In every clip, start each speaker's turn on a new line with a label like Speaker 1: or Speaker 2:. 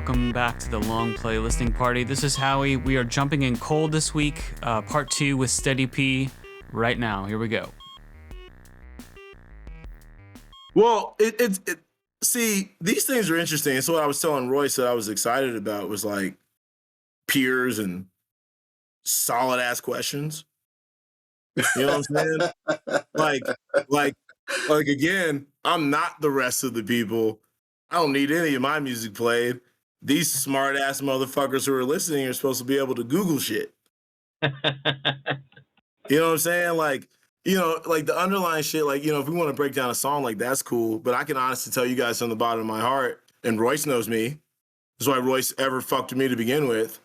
Speaker 1: welcome back to the Long Play Listening Party. This is Howie. We are jumping in cold this week, part 2 with Steddy P right now. Here we go.
Speaker 2: Well, see, these things are interesting. So what I was telling Royce that I was excited about was like peers and solid ass questions. You know what I'm saying? like again, I'm not the rest of the people. I don't need any of my music played. These smart ass motherfuckers who are listening are supposed to be able to Google shit. You know what I'm saying? Like the underlying shit, if we want to break down a song, like that's cool. But I can honestly tell you guys from the bottom of my heart, and Royce knows me. That's why Royce ever fucked with me to begin with.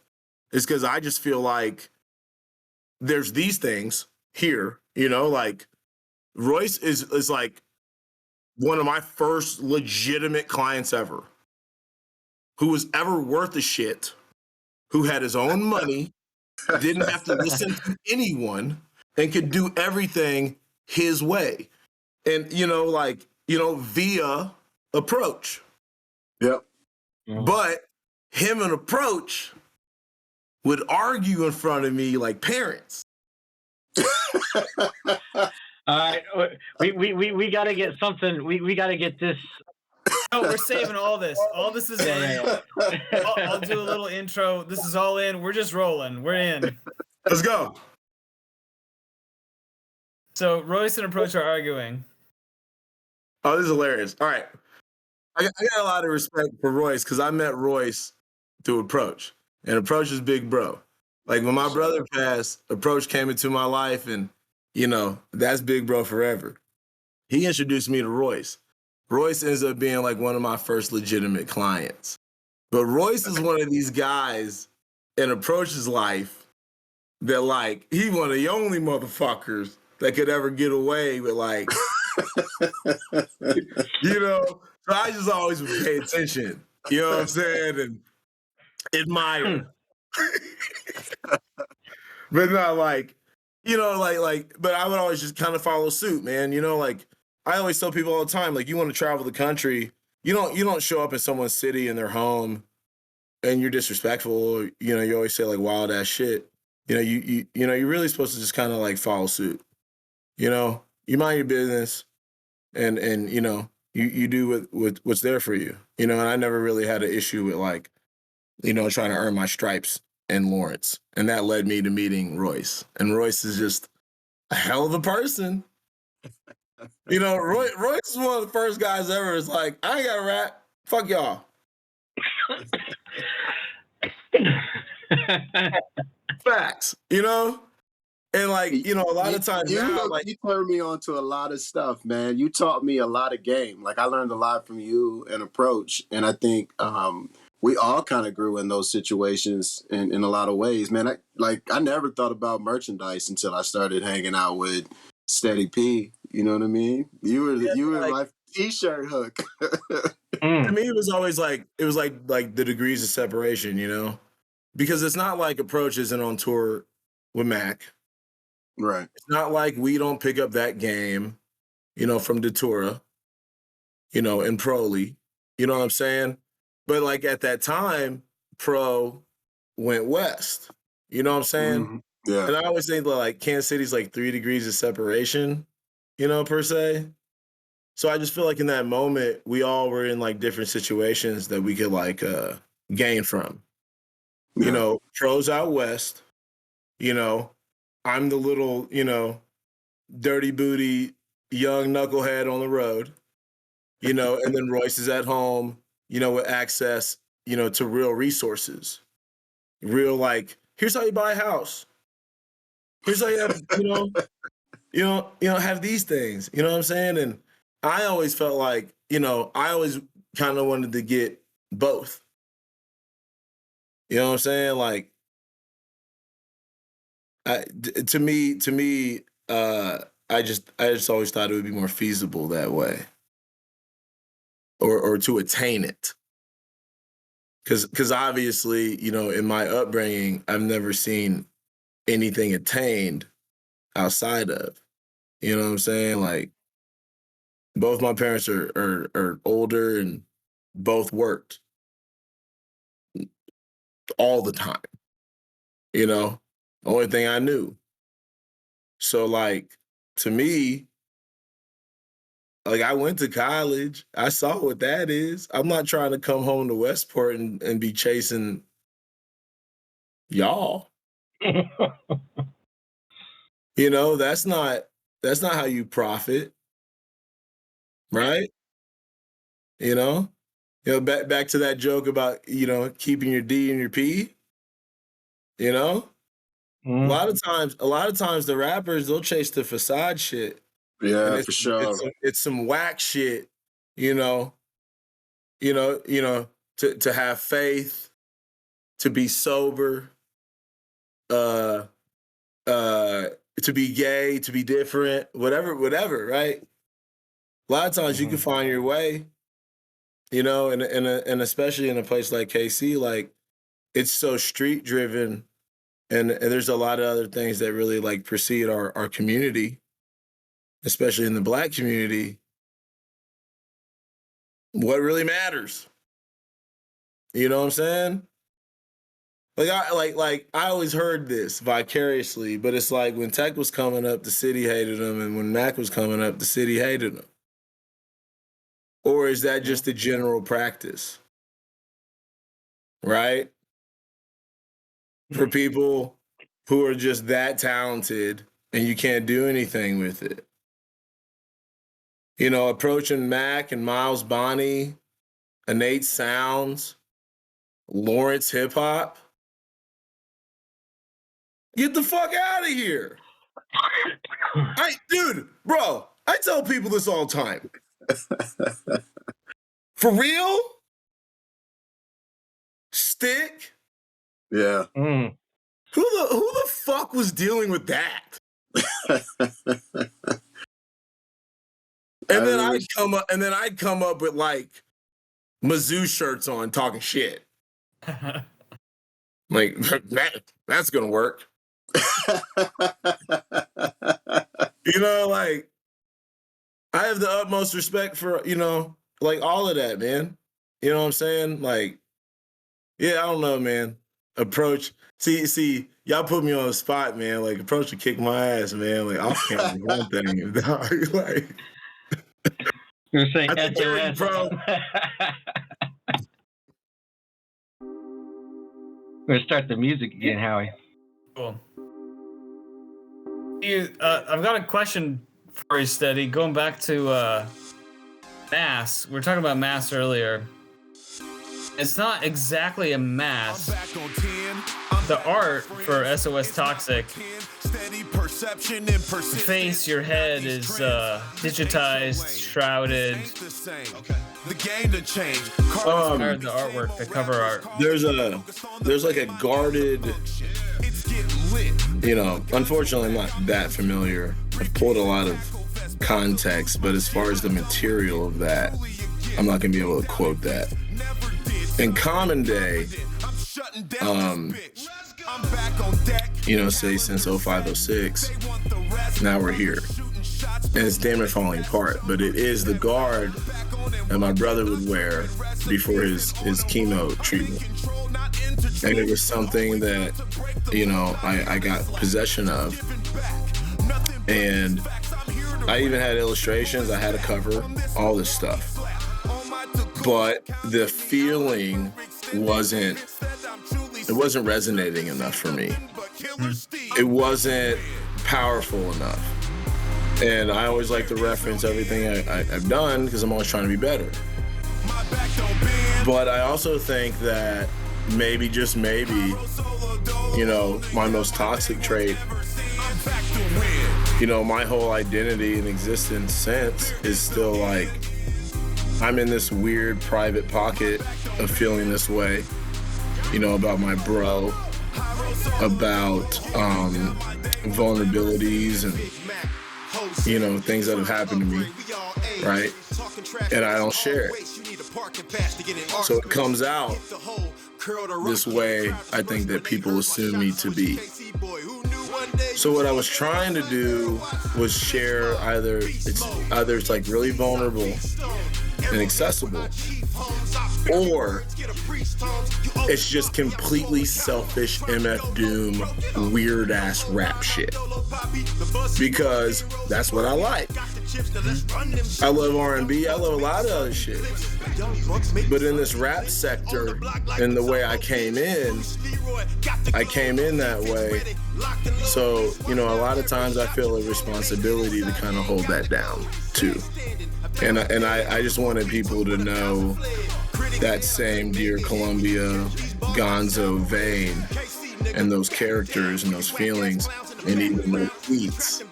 Speaker 2: Is because I just feel like there's these things here, like Royce is like one of my first legitimate clients ever, who was ever worth a shit, who had his own money, didn't have to listen to anyone, and could do everything his way. And, via Approach.
Speaker 3: Yep.
Speaker 2: But him and Approach would argue in front of me like parents.
Speaker 4: All right, we got to get something. We got to get this.
Speaker 5: No, we're saving all this. All this is in. I'll do a little intro. This is all in. We're just rolling. We're in.
Speaker 2: Let's go.
Speaker 5: So Royce and Approach are arguing.
Speaker 2: Oh, this is hilarious. All right. I got a lot of respect for Royce because I met Royce through Approach. And Approach is big bro. Like when my brother passed, Approach came into my life and, that's big bro forever. He introduced me to Royce. Royce ends up being like one of my first legitimate clients. But Royce is one of these guys in Approach's life that like, he one of the only motherfuckers that could ever get away with like, so I just always would pay attention, you know what I'm saying? And admire. But not like, but I would always just kind of follow suit, man. I always tell people all the time, like, you want to travel the country, you don't show up in someone's city in their home and you're disrespectful, or, you always say like wild ass shit. You're really supposed to just kind of like follow suit. You mind your business and you do what's there for you. And I never really had an issue with like, trying to earn my stripes in Lawrence. And that led me to meeting Royce. And Royce is just a hell of a person. Royce is one of the first guys ever. It's like, I ain't got to rap. Fuck y'all. Facts, And like, a lot of times now, like
Speaker 3: you turned me on to a lot of stuff, man. You taught me a lot of game. Like I learned a lot from you and Approach. And I think we all kind of grew in those situations in a lot of ways, man. I never thought about merchandise until I started hanging out with Steddy P. You know what I mean? You were like, my t-shirt hook.
Speaker 2: To me, it was always like the degrees of separation, because it's not like Approach isn't on tour with Mac.
Speaker 3: Right.
Speaker 2: It's not like we don't pick up that game, from Datura, and Proly. You know what I'm saying? But like at that time, Pro went west. You know what I'm saying?
Speaker 3: Mm-hmm. Yeah.
Speaker 2: And I always think that like Kansas City's like 3 degrees of separation, per se. So I just feel like in that moment, we all were in like different situations that we could like gain from.
Speaker 3: Yeah.
Speaker 2: Pro's out west, I'm the little, dirty booty, young knucklehead on the road, and then Royce is at home, with access, to real resources. Real, like, here's how you buy a house. Here's how you have, have these things. You know what I'm saying? And I always felt like, I always kind of wanted to get both. You know what I'm saying? Like, to me, I just always thought it would be more feasible that way, or to attain it. Because obviously, in my upbringing, I've never seen anything attained outside of, you know what I'm saying? Like, both my parents are older and both worked. all the time. You know, only thing I knew. So like, to me, like I went to college. I saw what that is. I'm not trying to come home to Westport and be chasing y'all. You know, that's not how you profit, right? You know? Back to that joke about, keeping your D and your P, you know?
Speaker 4: Mm.
Speaker 2: A lot of times the rappers, they'll chase the facade shit. And
Speaker 3: Yeah, for sure.
Speaker 2: it's some whack shit, you know, to have faith, to be sober, to be gay, to be different, whatever, right? A lot of times you can find your way, and especially in a place like KC, like it's so street driven, and there's a lot of other things that really like precede our community, especially in the Black community. What really matters? You know what I'm saying? Like I always heard this vicariously, but it's like when Tech was coming up, the city hated him, and when Mac was coming up, the city hated him. Or is that just the general practice? Right? For people who are just that talented and you can't do anything with it. Approaching Mac and Miles Bonny, Innate Sounds, Lawrence Hip Hop. Get the fuck out of here. Dude, bro, I tell people this all the time. For real? Stick?
Speaker 3: Yeah.
Speaker 2: Who the fuck was dealing with that? And then I'd come up with like Mizzou shirts on talking shit. Like that's gonna work. Like I have the utmost respect for, like all of that, man. You know what I'm saying? Like, yeah, I don't know, man. Approach. See, y'all put me on the spot, man. Like, Approach to kick my ass, man. Like, I'll count one thing. Like,
Speaker 4: You're saying
Speaker 2: I think
Speaker 4: SOS,
Speaker 2: bro.
Speaker 4: We're gonna start the music again, Howie.
Speaker 5: Cool. I've got a question for you, Steddy. Going back to mass. We were talking about mass earlier. It's not exactly a mass. The art for SOS Toxic, the face, your head is digitized, shrouded. The artwork, the cover art.
Speaker 2: There's like a guarded. Unfortunately, I'm not that familiar. I've pulled a lot of context, but as far as the material of that, I'm not gonna be able to quote that. In common day, say since 0506, now we're here. And it's damn it falling apart, but it is the guard that my brother would wear before his chemo treatment. And it was something that, I got possession of. And I even had illustrations, I had a cover, all this stuff. But the feeling wasn't resonating enough for me. It wasn't powerful enough. And I always like to reference everything I've done because I'm always trying to be better. But I also think that maybe, just maybe, my most toxic trait, my whole identity and existence since is still like, I'm in this weird private pocket of feeling this way, about my bro, about vulnerabilities and, things that have happened to me, right? And I don't share it. So it comes out this way, I think, that people assume me to be. So what I was trying to do was share either it's like really vulnerable and accessible, or It's just completely selfish MF Doom, weird ass rap shit. Because that's what I like. I love R&B. I love a lot of other shit. But in this rap sector, in the way I came in that way. So, you know, a lot of times I feel a responsibility to kind of hold that down too. And I just wanted people to know that same Dear Columbia, Gonzo vein and those characters and those feelings and even the tweets.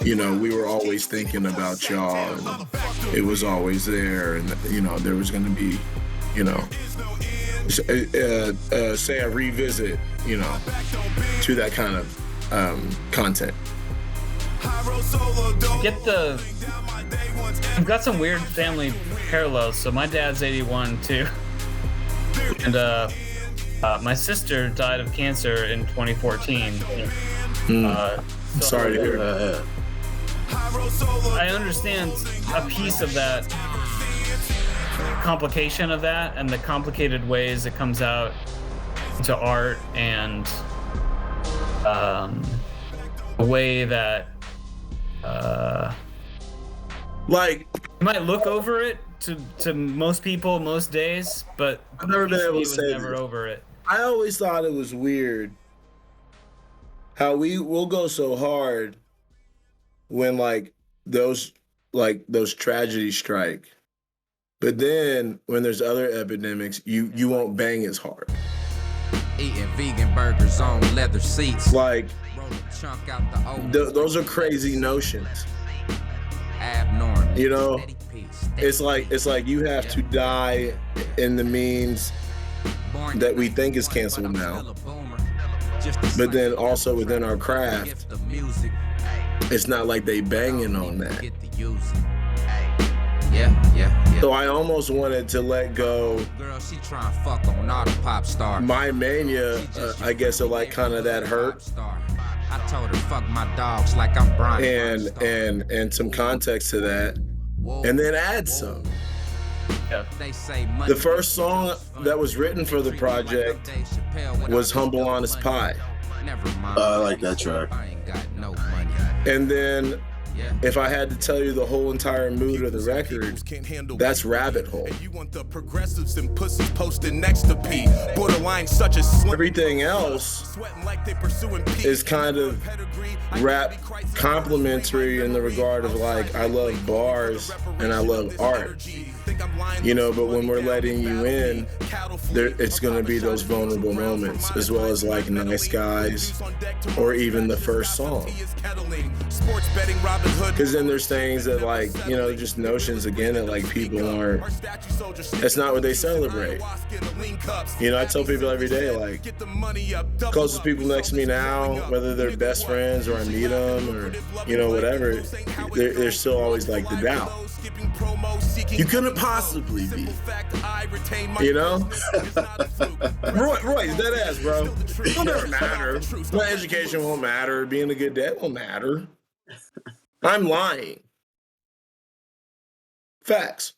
Speaker 2: You know, we were always thinking about y'all and it was always there, and you know, there was gonna be, you know, say a revisit, you know, to that kind of content.
Speaker 5: I've got some weird family parallels. So my dad's 81 too, and my sister died of cancer in 2014.
Speaker 2: Sorry to hear that.
Speaker 5: I understand a piece of that complication of that and the complicated ways it comes out into art and the way that
Speaker 2: like
Speaker 5: you might look over it to most people most days, but
Speaker 2: I've never been able to say
Speaker 5: never over it.
Speaker 2: I always thought it was weird how we'll go so hard when those tragedies strike, but then when there's other epidemics, you won't bang as hard.
Speaker 6: Eating vegan burgers on leather seats.
Speaker 2: Like those are crazy notions.
Speaker 6: Abnormal.
Speaker 2: You know, it's like you have to die in the means that we think is canceled now, but then also within our craft, it's not like they banging on that.
Speaker 6: Yeah.
Speaker 2: So I almost wanted to let go
Speaker 6: Girl, she trying to fuck on all the pop stars.
Speaker 2: my mania, I guess, of like kind of that hurt
Speaker 6: I told her fuck my dogs like I'm Brian.
Speaker 2: and some context to that, and then add some.
Speaker 5: Yeah.
Speaker 2: The first song that was written for the project was Humble Honest Pie.
Speaker 3: I like that track.
Speaker 2: And then if I had to tell you the whole entire mood of the record, that's Rabbit Hole. Everything else is kind of rap complimentary in the regard of like, I love bars and I love art. You know, but when we're letting you in, it's going to be those vulnerable moments, as well as like Nice Guys or even the first song. Because then there's things that like, you know, just notions again that like people aren't, that's not what they celebrate. You know, I tell people every day, like, closest people next to me now, whether they're best friends or I meet them or, you know, whatever, there's still always like the doubt. You couldn't possibly be, you know? Royce, dead ass, bro. It'll never matter. My education won't matter. Being a good dad won't matter. I'm lying. Facts.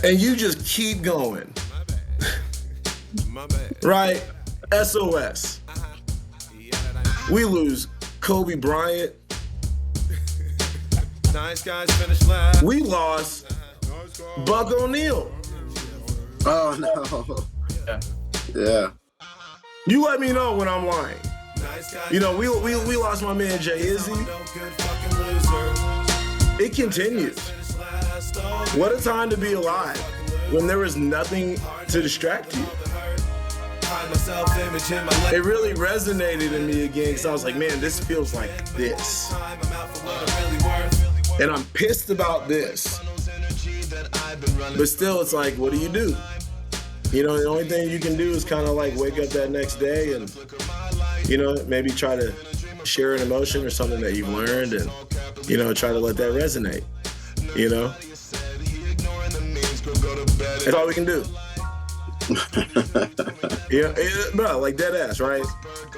Speaker 2: And you just keep going. Right? SOS. We lose Kobe Bryant.
Speaker 7: Nice guys finish last.
Speaker 2: We lost Buck O'Neal.
Speaker 3: Oh no. Yeah.
Speaker 2: You let me know when I'm lying. You know, we lost my man Jay Izzy. It continues. What a time to be alive when there was nothing to distract you. It really resonated in me again because I was like, man, this feels like this. And I'm pissed about this. But still, it's like, what do? You know, the only thing you can do is kind of like wake up that next day and, you know, maybe try to share an emotion or something that you've learned and, you know, try to let that resonate, you know? That's all we can do. Yeah, bro, like dead ass, right?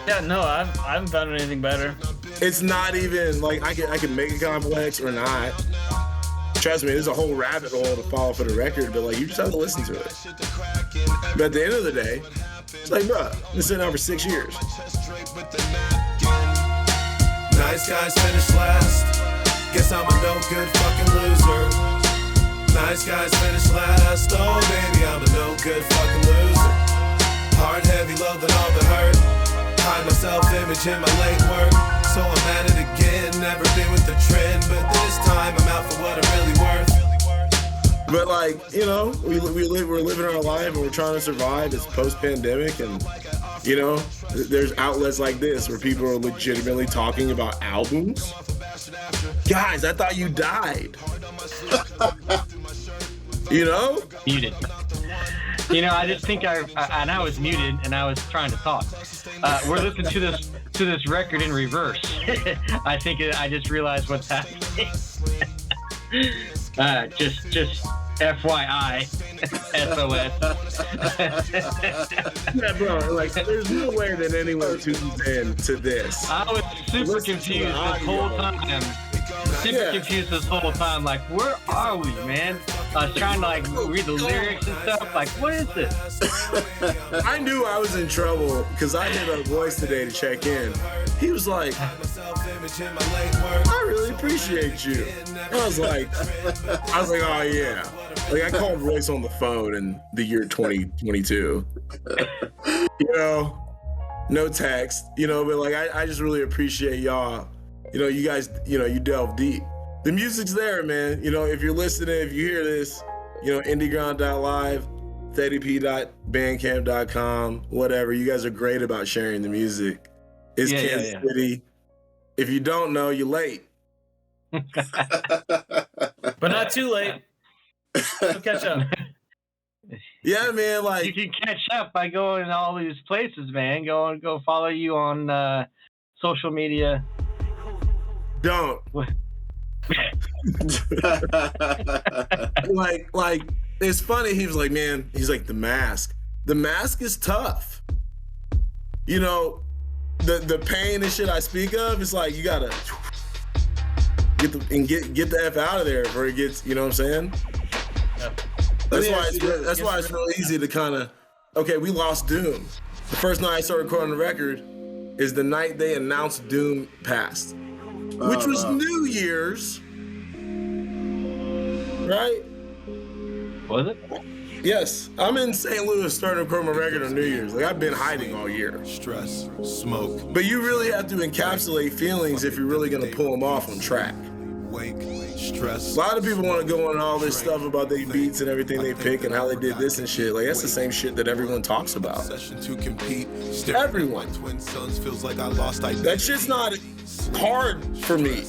Speaker 5: Yeah, no, I haven't found anything better.
Speaker 2: It's not even like I can make it complex or not. Trust me, there's a whole rabbit hole to follow for the record, but like you just have to listen to it. But at the end of the day, it's like, bro, I've been sitting down for 6 years.
Speaker 7: Nice guys finish last. Guess I'm a no good fucking loser. Nice guys finish last. Oh baby, I'm a no good fucking loser. Hard, heavy, load and all the hurt. Hide my self-image in my late work. So I'm at it again. Never been with the trend, but this time I'm out for what I'm really worth.
Speaker 2: But like, you know, we're living our life and we're trying to survive. It's post-pandemic, and you know, there's outlets like this where people are legitimately talking about albums. Guys, I thought you died. You know?
Speaker 4: Muted. You know, I just think I was muted and I was trying to talk. We're listening to this record in reverse. I just realized what's happening. Just FYI, SOS.
Speaker 2: Yeah, bro, like, there's no way that anyone tunes in to this.
Speaker 4: I was super confused this whole time. Confused this whole time. Like, where are we, man? I was trying to like read the lyrics and stuff. Like, what is this?
Speaker 2: I knew I was in trouble because I hit up Royce today to check in. He was like, I really appreciate you. I was like, oh yeah. Like, I called Royce on the phone in the year 2022. You know, no text, you know, but like, I just really appreciate y'all. You know, you guys, you know, you delve deep. The music's there, man. You know, if you're listening, if you hear this, you know, indieground.live, steddyp.bandcamp.com, whatever. You guys are great about sharing the music. It's Kansas City. If you don't know, you're late.
Speaker 5: But not too late. We'll catch up.
Speaker 2: Yeah, man. Like,
Speaker 4: you can catch up by going to all these places, man. Go follow you on social media.
Speaker 2: Don't. like it's funny. He was like, man, he's like, the mask is tough. You know, the pain and shit I speak of, it's like you gotta get the F out of there before it gets, you know what I'm saying? Yep. That's why it's real easy to kind of, okay, we lost Doom. The first night I started recording the record is the night they announced Doom passed, which was New Year's, right?
Speaker 4: Was it?
Speaker 2: Yes, I'm in St. Louis starting to record my record on New Year's. Like, I've been hiding all year.
Speaker 7: Stress, smoke.
Speaker 2: But you really have to encapsulate feelings if you're really gonna pull them off on track.
Speaker 7: Wake, stress.
Speaker 2: A lot of people want to go on all this stuff about their beats and everything they pick and how they did this and shit. Like, that's the same shit that everyone talks about. Everyone. That shit's not hard for me.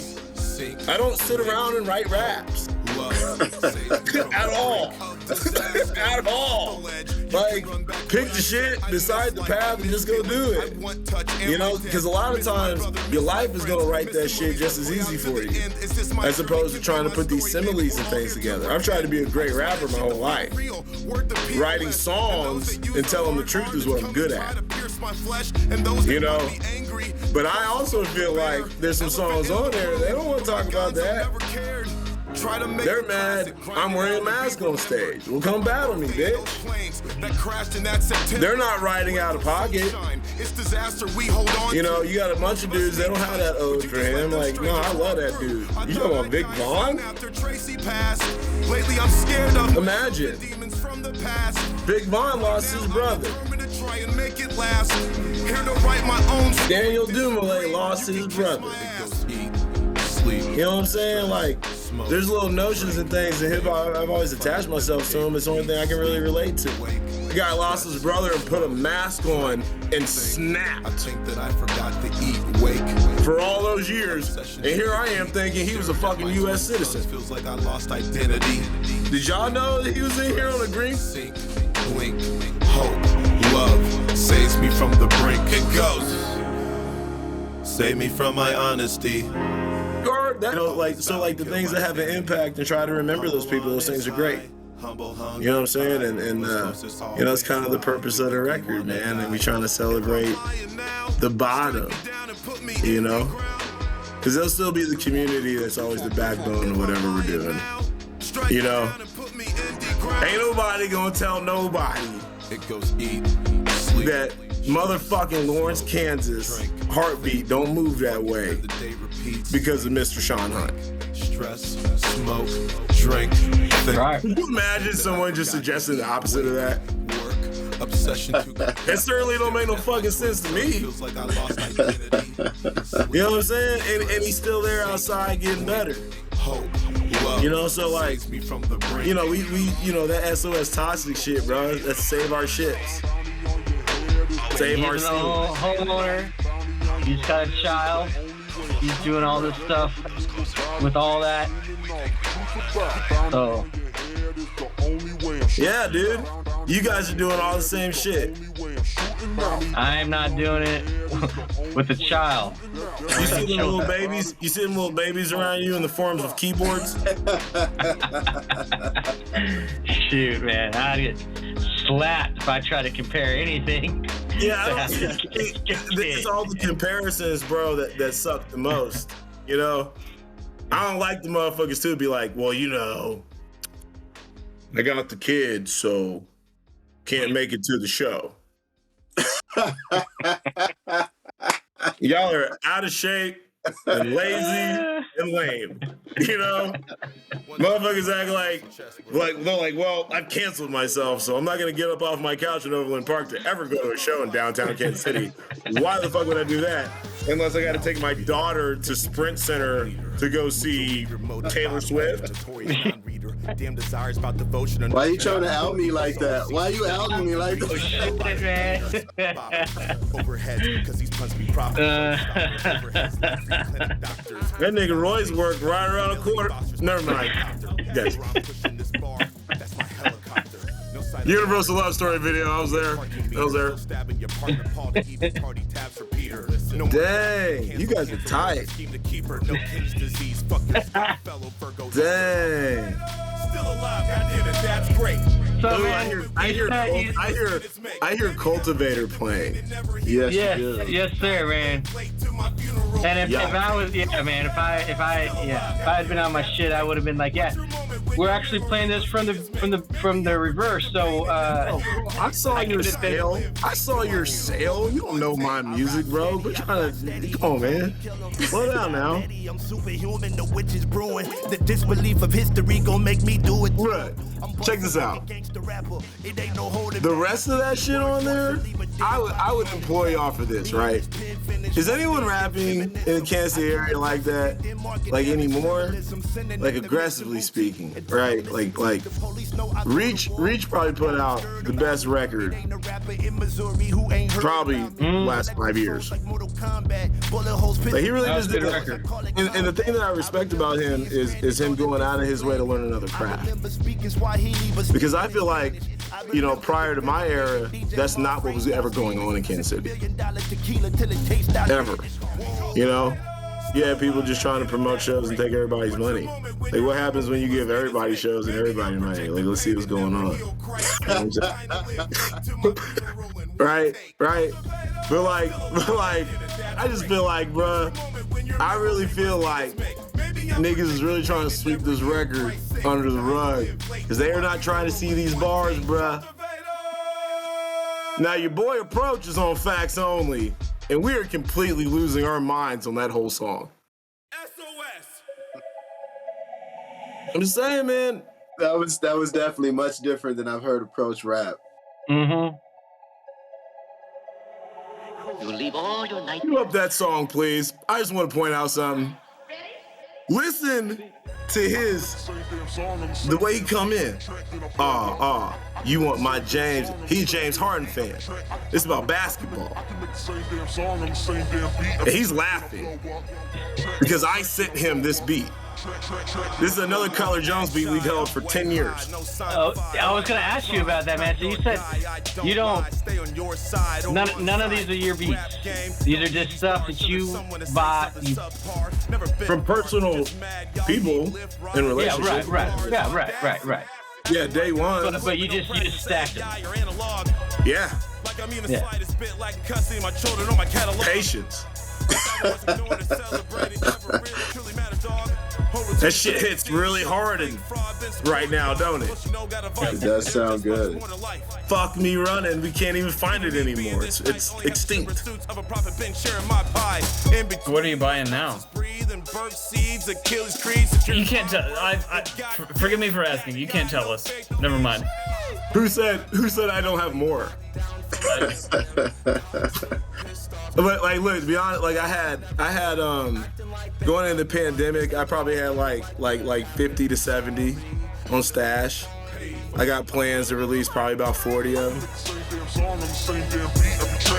Speaker 2: I don't sit around and write raps. At all. At all. Like, pick the shit, decide the path, and just go do it. You know, because a lot of times your life is gonna write that shit just as easy for you, as opposed to trying to put these similes and things together. I've tried to be a great rapper my whole life. Writing songs and telling the truth is what I'm good at. You know, but I also feel like there's some songs on there they don't want to talk about that. They're mad I'm wearing a mask on stage. Well, come battle me, bitch. They're not riding out of pocket. You know, you got a bunch of dudes, they don't have that ode for him. Like, no, I love that dude. You talking about Big Von? Imagine. Big Von lost his brother. Daniel Dumoulin lost his brother. You know what I'm saying? Like, there's little notions and things in hip hop I've always attached myself to him. It's the only thing I can really relate to. The guy lost his brother and put a mask on and snapped.
Speaker 7: I think that I forgot to eat, wake.
Speaker 2: For all those years, and here I am thinking he was a fucking U.S. citizen.
Speaker 7: Feels like I lost identity.
Speaker 2: Did y'all know that he was in here on the green?
Speaker 7: Sink, blink, hope, love saves me from the brink. It goes. Save me from my honesty.
Speaker 2: You know, like, so like the things that have an impact and try to remember those people, those things are great. You know what I'm saying? And you know, it's kind of the purpose of the record, man. And we trying to celebrate the bottom, you know? Because there'll still be the community that's always the backbone of whatever we're doing. You know, ain't nobody gonna tell nobody that motherfucking Lawrence, Kansas heartbeat don't move that way because of Mr. Sean Hunt.
Speaker 7: Stress, smoke, drink.
Speaker 4: Right.
Speaker 2: Can you imagine someone just suggesting the opposite of that?
Speaker 7: Obsession.
Speaker 2: It certainly don't make no fucking sense to me.
Speaker 7: Feels like I lost my identity.
Speaker 2: You know what I'm saying? And he's still there outside getting better.
Speaker 7: Hope, love,
Speaker 2: You know, so like,
Speaker 7: me from the brink.
Speaker 2: you know, we you know, that SOS toxic shit, bro. Let's save our ships. Save our
Speaker 4: He's an
Speaker 2: seas.
Speaker 4: homeowner. He's got a child. He's doing all this stuff with all that. So,
Speaker 2: Yeah, dude. You guys are doing all the same shit.
Speaker 4: I am not doing it with a child.
Speaker 2: You see them little babies? You see them little babies around you in the forms of keyboards?
Speaker 4: Shoot, man. I'd get slapped if I try to compare anything.
Speaker 2: Yeah, it's all the comparisons, bro, that suck the most. You know? I don't like the motherfuckers too be like, well, you know, I got the kids, so can't make it to the show. Y'all are out of shape and lazy and lame. You know? Motherfuckers act like they're like, well, I've canceled myself, so I'm not gonna get up off my couch in Overland Park to ever go to a show in downtown Kansas City. Why the fuck would I do that? Unless I gotta take my daughter to Sprint Center to go see Taylor Swift.
Speaker 3: Why you trying to out me like that? Why you outing me like that?
Speaker 4: Shit, man.
Speaker 2: That nigga Royce worked right around the corner. Never mind. Guys. Universal Love Story video. I was there. Dang, you guys are tight. Dang.
Speaker 4: So,
Speaker 2: Ooh,
Speaker 4: man,
Speaker 2: I hear Cultivator playing.
Speaker 3: Yes,
Speaker 4: yes,
Speaker 3: you do.
Speaker 4: yes, sir, man. And if I was, yeah, man, if I had been on my shit, I would have been like, yeah, we're actually playing this from the reverse. So,
Speaker 2: I saw your sale. I saw your sale. You don't know my music, bro. We're trying to. Come on, man. Slow down now.
Speaker 8: I'm superhuman, the witch is brewing. The disbelief of history gon' make me do it.
Speaker 2: Right. Check this out. The rest of that shit on there, I would employ y'all for this, right? Is anyone rapping in the Kansas City area like that? Like anymore? Like aggressively speaking, right? Like Reach probably put out the best record probably last 5 years. Like he really just did that. And the thing that I respect about him is him going out of his way to learn another craft. Because I feel like, you know, prior to my era, that's not what was ever going on in Kansas City. Ever. You know? Yeah, people just trying to promote shows and take everybody's money. Like, what happens when you give everybody shows and everybody money? Like, let's see what's going on. Right? But like, I just feel like, bruh, I really feel like niggas is really trying to sweep this record under the rug. Because they are not trying to see these bars, bruh. Now, your boy Approach is on Facts Only, and we are completely losing our minds on that whole song. SOS. I'm just saying, man.
Speaker 3: That was definitely much different than I've heard Approach rap.
Speaker 4: mm-hmm.
Speaker 9: You leave all your night.
Speaker 2: Cue up that song, please. I just want to point out something. Listen to the way he come in. You want my James? He's James Harden fan. It's about basketball. And he's laughing because I sent him this beat. This is another Color Jones beat we've held for 10 years.
Speaker 4: Oh, I was gonna ask you about that, man. So you said you don't. None of these are your beats. These are just stuff that you buy.
Speaker 2: From personal people in relationships.
Speaker 4: Yeah, right.
Speaker 2: Yeah, day one.
Speaker 4: But you just stacked them.
Speaker 2: Yeah.
Speaker 4: Yeah.
Speaker 2: Patience. That shit hits really hard right now, don't it?
Speaker 3: It does sound good.
Speaker 2: Fuck me running. We can't even find it anymore. It's extinct.
Speaker 5: What are you buying now? You can't tell. Forgive me for asking. You can't tell us. Never mind.
Speaker 2: Who said I don't have more? But like, look, to be honest, like I had going into the pandemic, I probably had like 50 to 70 on stash. I got plans to release probably about 40 of them.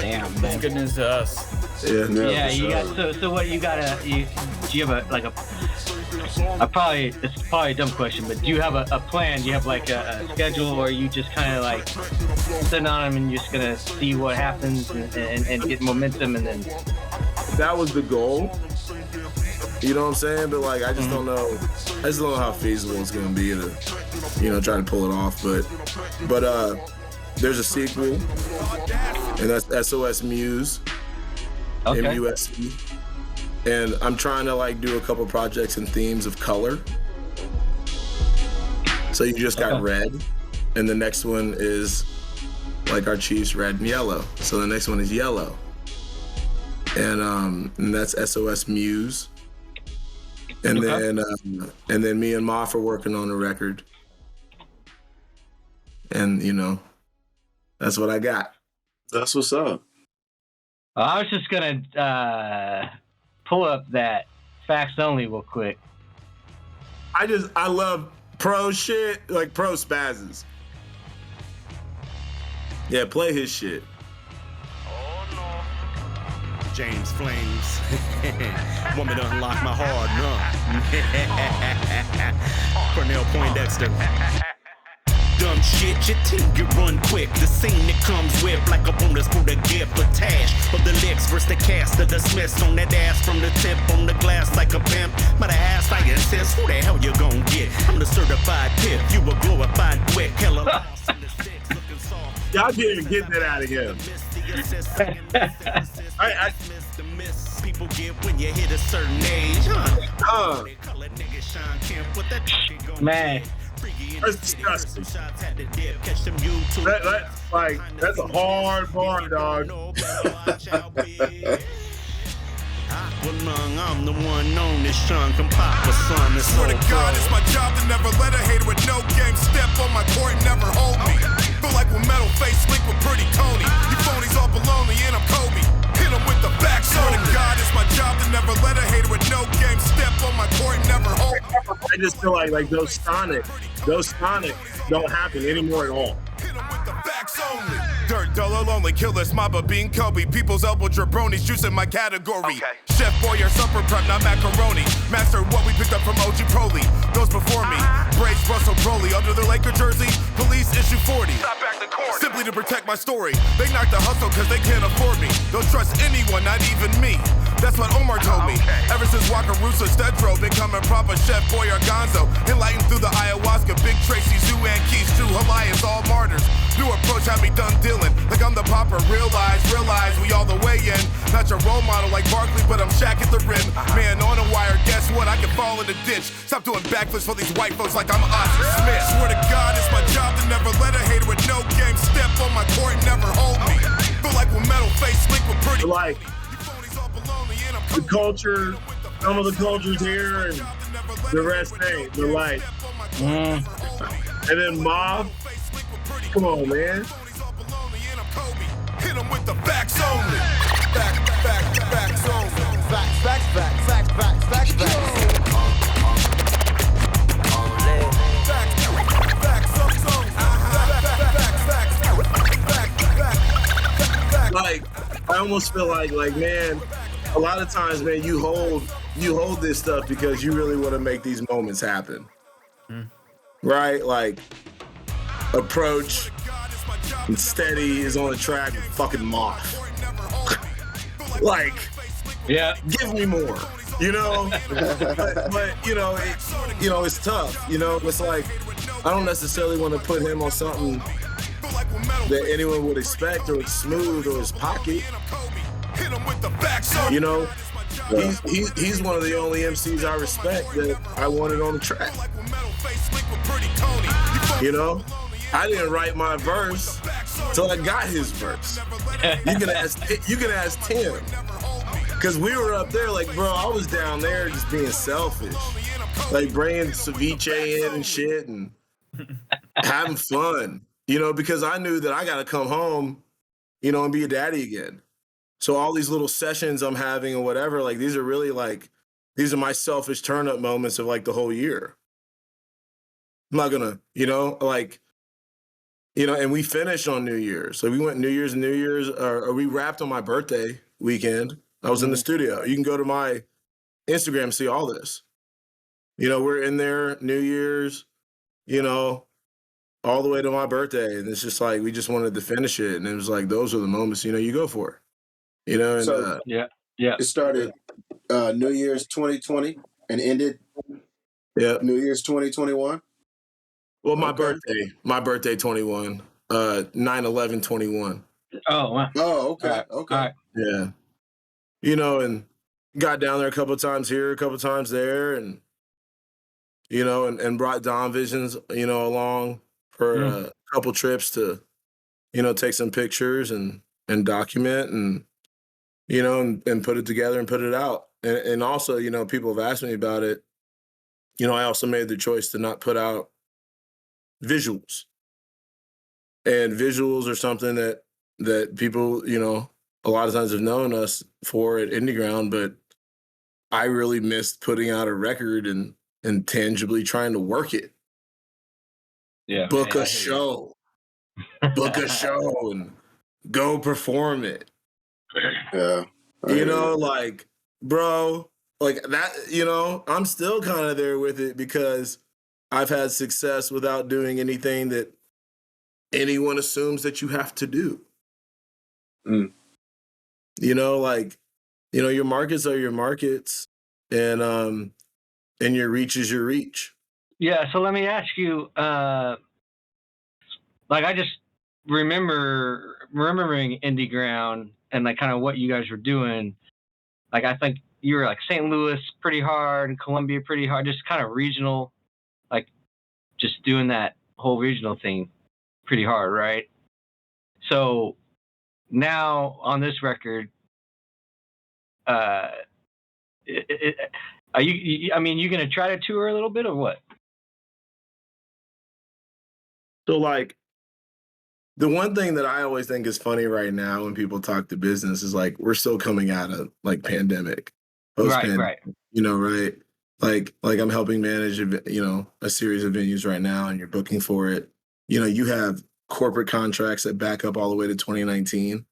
Speaker 4: Damn,
Speaker 5: That's good news to us.
Speaker 4: Yeah, you got so what you gotta do you have it's probably a dumb question, but do you have a plan? Do you have like a schedule, or you just kind of like sitting on them and you're just gonna see what happens and get momentum and then?
Speaker 2: That was the goal. You know what I'm saying? But like, I just don't know. I just don't know how feasible it's gonna be to, try to pull it off. But there's a sequel, and that's SOS Muse.
Speaker 4: Okay.
Speaker 2: MUSE. And I'm trying to like do a couple projects in themes of color. So you just got red, and the next one is like our Chiefs, red and yellow. So the next one is yellow, and that's SOS Muse. And then me and Moff are working on a record, and that's what I got.
Speaker 3: That's what's up.
Speaker 4: I was just gonna pull up that Facts Only real quick.
Speaker 2: I love pro shit, like pro spazzes. Yeah, play his shit.
Speaker 8: Oh no. James Flames. Want me to unlock my heart, no. Cornell Poindexter. Dumb shit, your team get run quick. The scene that comes with like a bonus for the gift of tash. Of the licks versus the cast of the Smiths on that ass from the tip on the glass like a pimp. But I asked, I insist, who the hell you gon' get? I'm the certified pimp, you a glorified wick. Hella lost in the sticks looking soft.
Speaker 2: Y'all didn't even get that out of him.
Speaker 8: People get when you hit a certain age,
Speaker 4: Man.
Speaker 2: That's disgusting. That's a hard bar, dog.
Speaker 8: I'm the one known as Sean Compapa, son. Swear to God, it's my job to never let a hater with no game step on my court and never hold me. Feel like when metal face link with pretty Tony. You phonies all baloney and I'm Kobe. Hit him with the back. Swear to God, it's my job to never let a hater with no game step on my court and never hold me.
Speaker 2: I just feel like those Sonic don't happen anymore at all.
Speaker 8: Hit him with the facts only. Dirt, dollar, lonely, killers, mobba, being Kobe. People's elbow jabronis, juice in my category. Chef Boyer, supper prep, not macaroni. Master what we picked up from OG Proli. Those before me, Braves, Russell, Broly. Under the Laker jersey, police issue 40. Simply to protect my story. They knock the hustle cause they can't afford me. Don't trust anyone, not even me. That's what Omar told me. Ever since Walker Russo Stedro, becoming proper Chef Boyer Gonzo. Enlightened through the ayahuasca, Big Tracy, Zoo and Keys, two Himalayas, all martyrs. New approach had me done dealing. Like I'm the popper, realize we all the way in. Not your role model like Barkley, but I'm Shaq at the rim. Man on a wire, guess what? I can fall in the ditch. Stop doing backflips for these white folks like I'm Oscar Smith. Swear to God, it's my job to never let a hater with no game step on my court and never hold me. Feel like when metal face link with pretty.
Speaker 2: Like the culture, some of the cultures here, and the rest ain't. They're like, and then Mob. Come on, man.
Speaker 8: Hit him with the facts only. Facts only.
Speaker 2: Like, I almost feel like, man, a lot of times, man, you hold this stuff because you really want to make these moments happen. Right? Like, Approach and Steddy is on the track with fucking Moth. Like,
Speaker 4: yeah,
Speaker 2: give me more, but it's tough. It's like I don't necessarily want to put him on something that anyone would expect or it's smooth or his pocket. He's one of the only MCs I respect that I wanted on the track. You know, I didn't write my verse till I got his verse. You can ask Tim, because we were up there like, bro, I was down there just being selfish, like bringing ceviche in and shit and having fun, you know, because I knew that I got to come home, you know, and be a daddy again. So all these little sessions I'm having or whatever, like these are my selfish turn up moments of like the whole year. I'm not gonna, you know, like, you know, and we finished on New Year's. So we went New Year's, or we wrapped on my birthday weekend. I was in the studio. You can go to my Instagram and see all this. You know, we're in there, New Year's, you know, all the way to my birthday. And it's just like, we just wanted to finish it. And it was like, those are the moments, you know, you go for, you know, and
Speaker 3: So it started New Year's 2020 and ended New Year's 2021.
Speaker 2: Well, my birthday 21, 9/11/21.
Speaker 4: Oh, wow.
Speaker 3: Oh, okay.
Speaker 4: All right.
Speaker 2: Yeah. You know, and got down there a couple of times here, a couple of times there, and, you know, and brought Don Visions, you know, along for a couple trips to, you know, take some pictures and document and, you know, and put it together and put it out. And also, you know, people have asked me about it. You know, I also made the choice to not put out visuals. And visuals are something that people, you know, a lot of times have known us for at Indie Ground, but I really missed putting out a record and tangibly trying to work it.
Speaker 4: Yeah.
Speaker 2: Book a show and go perform it.
Speaker 3: Yeah.
Speaker 2: You know, like, bro, like that, you know, I'm still kind of there with it because I've had success without doing anything that anyone assumes that you have to do. You know, like, you know, your markets are your markets, and your reach is your reach.
Speaker 4: Yeah. So let me ask you, like, I just remembering Indie Ground and like kind of what you guys were doing. Like, I think you were like St. Louis pretty hard and Columbia pretty hard, just kind of regional, like just doing that whole regional thing pretty hard, right? So now on this record, are you? I mean, you gonna try to tour a little bit or what?
Speaker 2: So, like, the one thing that I always think is funny right now when people talk to business is like, we're still coming out of like pandemic, post-pandemic,
Speaker 4: Right.
Speaker 2: you know, right? Like I'm helping manage, you know, a series of venues right now, and you're booking for it. You know, you have corporate contracts that back up all the way to 2019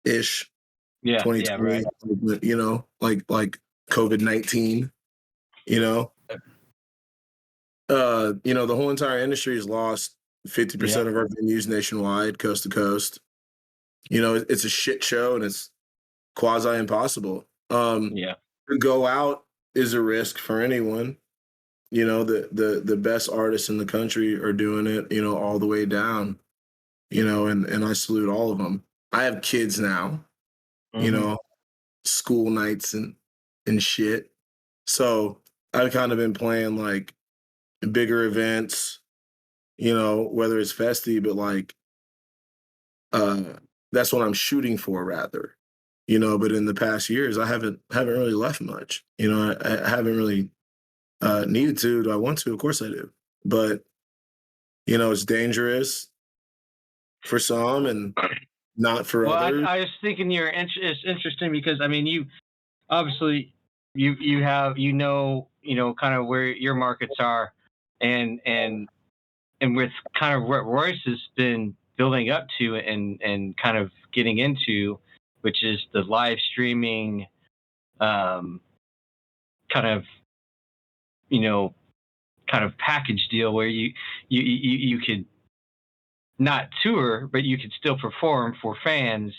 Speaker 2: ish,
Speaker 4: Yeah.
Speaker 2: 2020.
Speaker 4: Right.
Speaker 2: You know, like COVID-19. You know, you know, the whole entire industry has lost 50% of our venues nationwide, coast to coast. You know, it's a shit show and it's quasi impossible. To go out is a risk for anyone. You know, the best artists in the country are doing it, you know, all the way down, you know, and I salute all of them. I have kids now, you know, school nights and shit. So I've kind of been playing like bigger events, you know, whether it's festy, but like that's what I'm shooting for rather, you know, but in the past years I haven't really left much. You know, I haven't really needed to. Do I want to? Of course I do. But, you know, it's dangerous for some and not for others.
Speaker 4: I was thinking it's interesting because I mean you obviously you have you know kind of where your markets are and with kind of what Royce has been building up to and kind of getting into, which is the live streaming kind of kind of package deal where you could not tour, but you could still perform for fans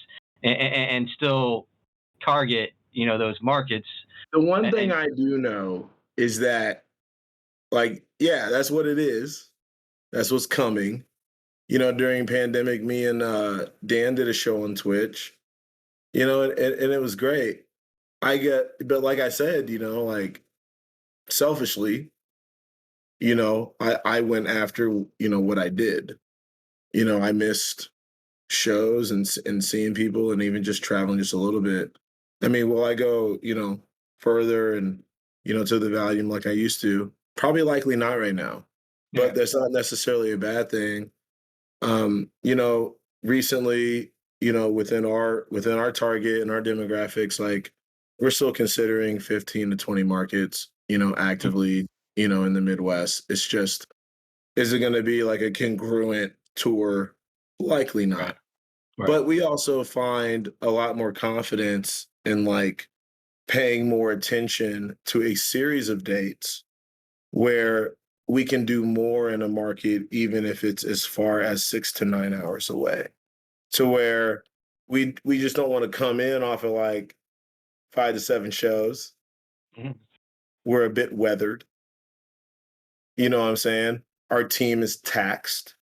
Speaker 4: and still target, those markets.
Speaker 2: The one thing I do know is that, like, yeah, that's what it is. That's what's coming. You know, during pandemic, me and Dan did a show on Twitch, you know, and it was great. but like I said, like selfishly, I went after, what I did. I missed shows and seeing people and even just traveling just a little bit. I mean, will I go, further and, to the volume like I used to? Probably likely not right now,
Speaker 4: Yeah.
Speaker 2: but that's not necessarily a bad thing. Recently, within our target and our demographics, like we're still considering 15 to 20 markets, actively, in the Midwest. It's just, is it going to be like a congruent tour? Likely not.
Speaker 4: Right.
Speaker 2: But we also find a lot more confidence in like paying more attention to a series of dates where we can do more in a market, even if it's as far as 6 to 9 hours away. To where we just don't want to come in off of like 5 to 7 shows.
Speaker 4: Mhm.
Speaker 2: We're a bit weathered. You know what I'm saying? Our team is taxed.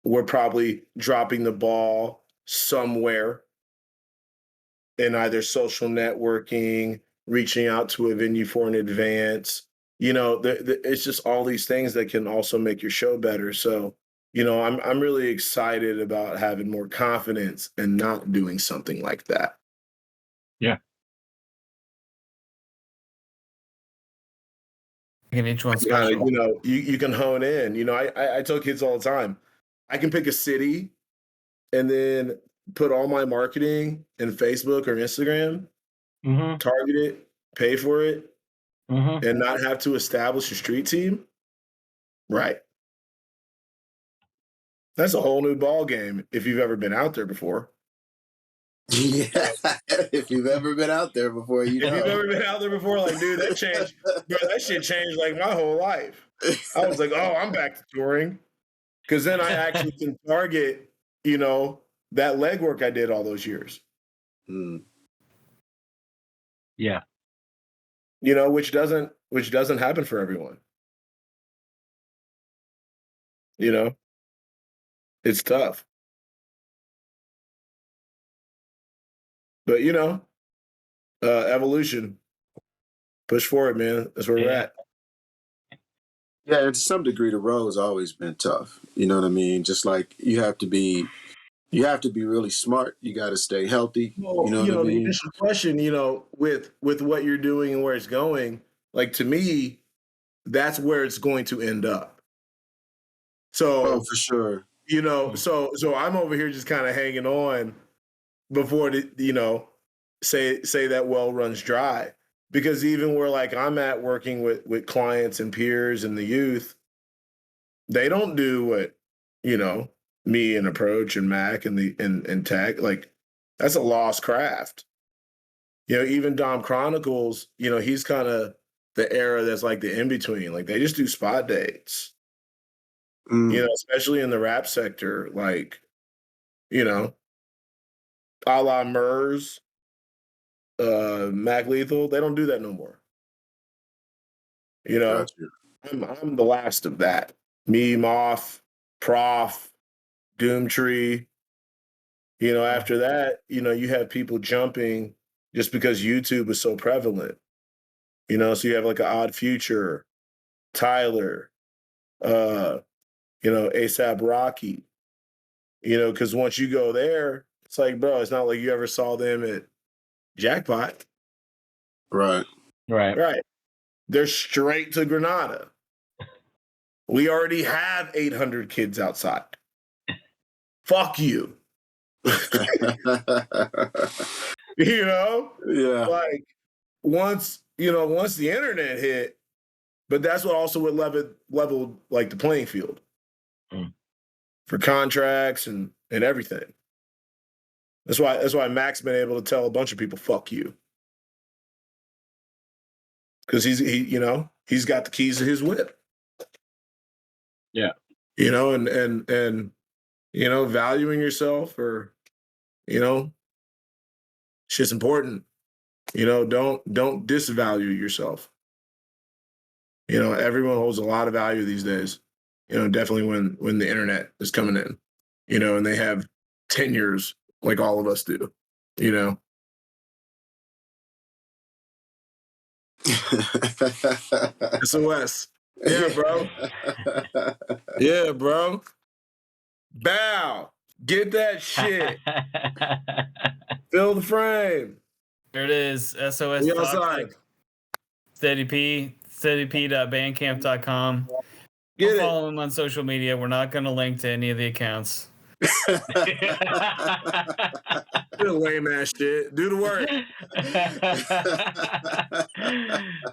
Speaker 2: We're probably dropping the ball somewhere in either social networking, reaching out to a venue for an advance. It's just all these things that can also make your show better. So, I'm really excited about having more confidence and not doing something like that.
Speaker 4: Yeah.
Speaker 5: Making each one
Speaker 2: Kind
Speaker 5: special.
Speaker 2: of, you can hone in. I tell kids all the time, I can pick a city and then put all my marketing in Facebook or Instagram,
Speaker 4: Mm-hmm.
Speaker 2: target it, pay for it,
Speaker 4: Mm-hmm.
Speaker 2: and not have to establish a street team. Right. That's a whole new ball game if you've ever been out there before.
Speaker 3: Yeah, if you've ever been out there before,
Speaker 2: If you've ever been out there before, like, dude, that changed. Bro, that shit changed like my whole life. I was like, oh, I'm back to touring. Because then I actually can target, that legwork I did all those years.
Speaker 3: Mm.
Speaker 4: Yeah.
Speaker 2: Which doesn't happen for everyone. It's tough. But evolution. Push forward, man. That's where we're
Speaker 4: Yeah.
Speaker 2: at.
Speaker 3: Yeah, and to some degree, the road's always been tough. You know what I mean? Just like you have to be really smart. You got to stay healthy.
Speaker 2: Well,
Speaker 3: You know what I
Speaker 2: the
Speaker 3: mean?
Speaker 2: initial question, with what you're doing and where it's going, like to me, that's where it's going to end up.
Speaker 3: Oh,
Speaker 2: So,
Speaker 3: for sure.
Speaker 2: so I'm over here just kind of hanging on before say that well runs dry. Because even where like I'm at working with clients and peers and the youth, they don't do what, me and Approach and Mac and Tech, like that's a lost craft. Even Dom Chronicles, he's kind of the era that's like the in between. Like they just do spot dates,
Speaker 3: Mm,
Speaker 2: especially in the rap sector, like, a la Murs, Mac Lethal, they don't do that no more. You know,
Speaker 3: got you.
Speaker 2: I'm the last of that. Me, Moth, Prof, Doomtree. After that, you have people jumping just because YouTube is so prevalent. So you have like an Odd Future, Tyler, ASAP Rocky. Because once you go there, it's like, bro, it's not like you ever saw them at Jackpot.
Speaker 3: Right.
Speaker 4: Right.
Speaker 2: Right. They're straight to Granada. We already have 800 kids outside. Fuck you.
Speaker 3: Yeah.
Speaker 2: Like once the internet hit, but that's what leveled like the playing field for contracts and everything. That's why Mac's been able to tell a bunch of people, fuck you. Because he's got the keys to his whip.
Speaker 4: Yeah.
Speaker 2: And valuing yourself or, shit's important. Don't disvalue yourself. Everyone holds a lot of value these days. Definitely when the internet is coming in, and they have tenures like all of us do, SOS. Yeah, bro. Yeah, bro. Bow. Get that shit. Fill the frame.
Speaker 5: There it is. SOS
Speaker 2: We outside.
Speaker 5: Toxic. Steddy P. SteddyP.bandcamp.com.
Speaker 2: Get it.
Speaker 5: Follow him on social media. We're not going to link to any of the accounts.
Speaker 2: Do the lame ass shit. Do the work.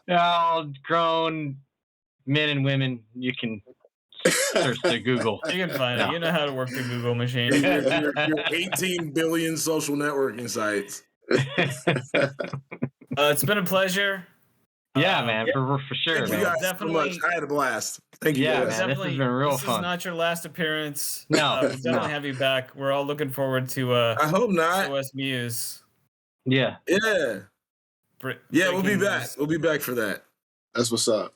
Speaker 4: All grown men and women, you can search the Google.
Speaker 5: You can find it. You know how to work the Google machine.
Speaker 2: your 18 billion social networking sites.
Speaker 5: It's been a pleasure.
Speaker 4: Yeah, man, for sure.
Speaker 2: Thank
Speaker 4: man.
Speaker 2: you guys
Speaker 5: Definitely.
Speaker 2: so much. I had a blast. Thank you.
Speaker 4: Yeah,
Speaker 2: guys.
Speaker 4: man, this has been real
Speaker 5: This
Speaker 4: fun.
Speaker 5: is not your last appearance.
Speaker 4: No,
Speaker 5: we'll definitely have you back. We're all looking forward to
Speaker 2: I hope not.
Speaker 5: SOS Muse.
Speaker 4: Yeah.
Speaker 2: Yeah. We'll be back.
Speaker 5: News.
Speaker 2: We'll be back for that.
Speaker 3: That's what's up.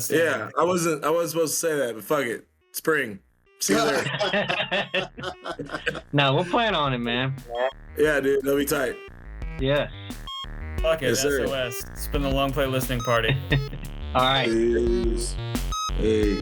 Speaker 2: Yeah, I wasn't supposed to say that, but fuck it. Spring. See you there.
Speaker 4: No, we'll plan on it, man.
Speaker 2: Yeah, dude. That'll be tight.
Speaker 4: Yes.
Speaker 5: Fuck it,
Speaker 2: Yes, sir.
Speaker 5: SOS. It's been the Long Play listening party.
Speaker 4: All right.
Speaker 3: Peace.
Speaker 2: Hey.